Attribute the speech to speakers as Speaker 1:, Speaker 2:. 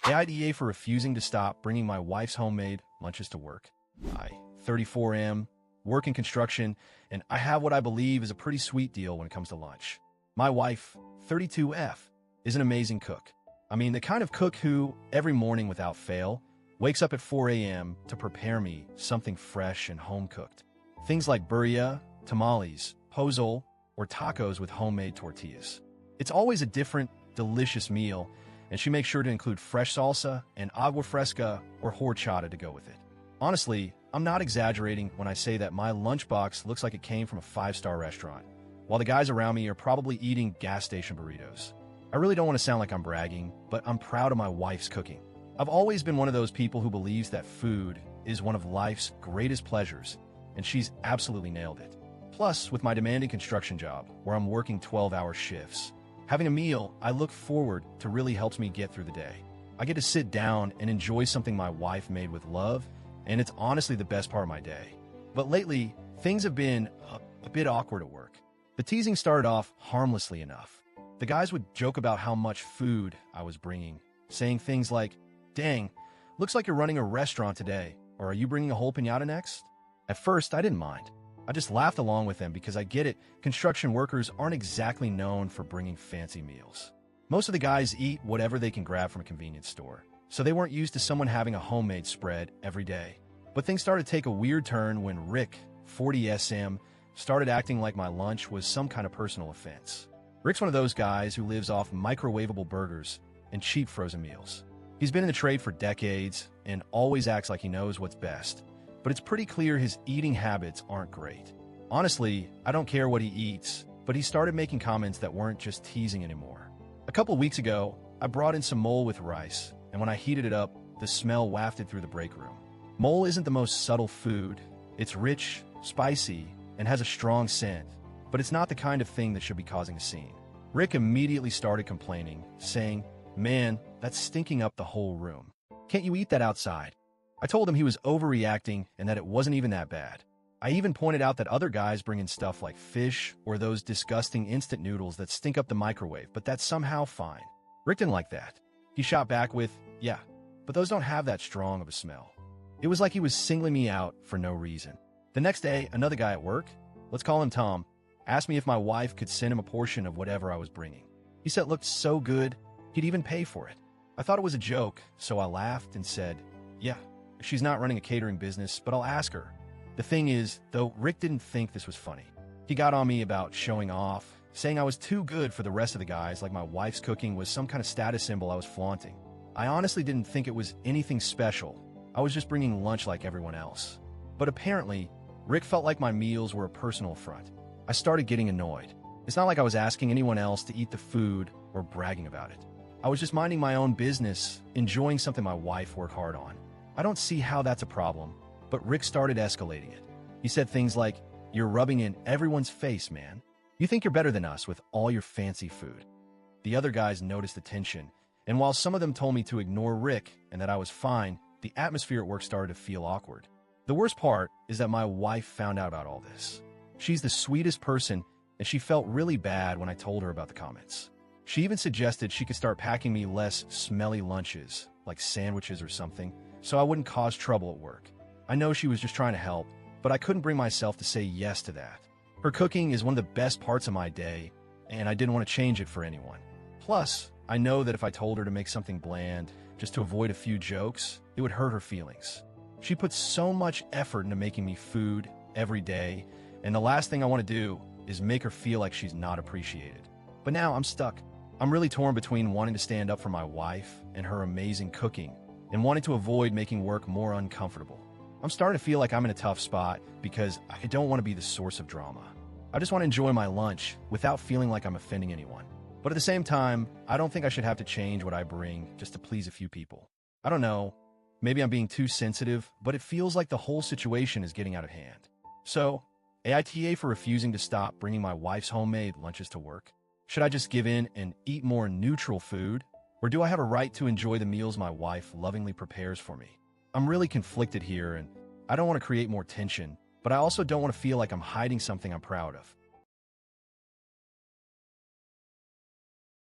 Speaker 1: AITA for refusing to stop bringing my wife's homemade lunches to work. I, 34 am, work in construction, and I have what I believe is a pretty sweet deal when it comes to lunch. My wife, 32F, is an amazing cook. I mean, the kind of cook who, every morning without fail, wakes up at 4 a.m. to prepare me something fresh and home-cooked. Things like burrito, tamales, pozole, or tacos with homemade tortillas. It's always a different, delicious meal, and she makes sure to include fresh salsa and agua fresca or horchata to go with it. Honestly, I'm not exaggerating when I say that my lunchbox looks like it came from a 5-star restaurant, while the guys around me are probably eating gas station burritos. I really don't want to sound like I'm bragging, but I'm proud of my wife's cooking. I've always been one of those people who believes that food is one of life's greatest pleasures, and she's absolutely nailed it. Plus, with my demanding construction job, where I'm working 12-hour shifts, having a meal I look forward to really helps me get through the day. I get to sit down and enjoy something my wife made with love, and it's honestly the best part of my day. But lately, things have been a bit awkward at work. The teasing started off harmlessly enough. The guys would joke about how much food I was bringing, saying things like, "Dang, looks like you're running a restaurant today, or are you bringing a whole piñata next?" At first, I didn't mind. I just laughed along with them because I get it, construction workers aren't exactly known for bringing fancy meals. Most of the guys eat whatever they can grab from a convenience store, so they weren't used to someone having a homemade spread every day. But things started to take a weird turn when Rick, 40SM, started acting like my lunch was some kind of personal offense. Rick's one of those guys who lives off microwavable burgers and cheap frozen meals. He's been in the trade for decades and always acts like he knows what's best, but it's pretty clear his eating habits aren't great. Honestly, I don't care what he eats, but he started making comments that weren't just teasing anymore. A couple weeks ago, I brought in some mole with rice, and when I heated it up, the smell wafted through the break room. Mole isn't the most subtle food. It's rich, spicy, and has a strong scent, but it's not the kind of thing that should be causing a scene. Rick immediately started complaining, saying, "Man, that's stinking up the whole room. Can't you eat that outside?" I told him he was overreacting and that it wasn't even that bad. I even pointed out that other guys bring in stuff like fish or those disgusting instant noodles that stink up the microwave, but that's somehow fine. Rick didn't like that. He shot back with, "Yeah, but those don't have that strong of a smell." It was like he was singling me out for no reason. The next day, another guy at work, let's call him Tom, asked me if my wife could send him a portion of whatever I was bringing. He said it looked so good, he'd even pay for it. I thought it was a joke, so I laughed and said, "Yeah, she's not running a catering business, but I'll ask her." The thing is, though, Rick didn't think this was funny. He got on me about showing off, saying I was too good for the rest of the guys, like my wife's cooking was some kind of status symbol I was flaunting. I honestly didn't think it was anything special. I was just bringing lunch like everyone else. But apparently, Rick felt like my meals were a personal affront. I started getting annoyed. It's not like I was asking anyone else to eat the food or bragging about it. I was just minding my own business, enjoying something my wife worked hard on. I don't see how that's a problem, but Rick started escalating it. He said things like, "You're rubbing in everyone's face, man. You think you're better than us with all your fancy food." The other guys noticed the tension, and while some of them told me to ignore Rick and that I was fine, the atmosphere at work started to feel awkward. The worst part is that my wife found out about all this. She's the sweetest person, and she felt really bad when I told her about the comments. She even suggested she could start packing me less smelly lunches, like sandwiches or something, so I wouldn't cause trouble at work. I know she was just trying to help, but I couldn't bring myself to say yes to that. Her cooking is one of the best parts of my day, and I didn't want to change it for anyone. Plus, I know that if I told her to make something bland, just to avoid a few jokes, it would hurt her feelings. She puts so much effort into making me food every day, and the last thing I want to do is make her feel like she's not appreciated. But now I'm stuck. I'm really torn between wanting to stand up for my wife and her amazing cooking, and wanting to avoid making work more uncomfortable. I'm starting to feel like I'm in a tough spot because I don't want to be the source of drama. I just want to enjoy my lunch without feeling like I'm offending anyone. But at the same time, I don't think I should have to change what I bring just to please a few people. I don't know. Maybe I'm being too sensitive, but it feels like the whole situation is getting out of hand. So, AITA for refusing to stop bringing my wife's homemade lunches to work? Should I just give in and eat more neutral food? Or do I have a right to enjoy the meals my wife lovingly prepares for me? I'm really conflicted here, and I don't want to create more tension, but I also don't want to feel like I'm hiding something I'm proud of.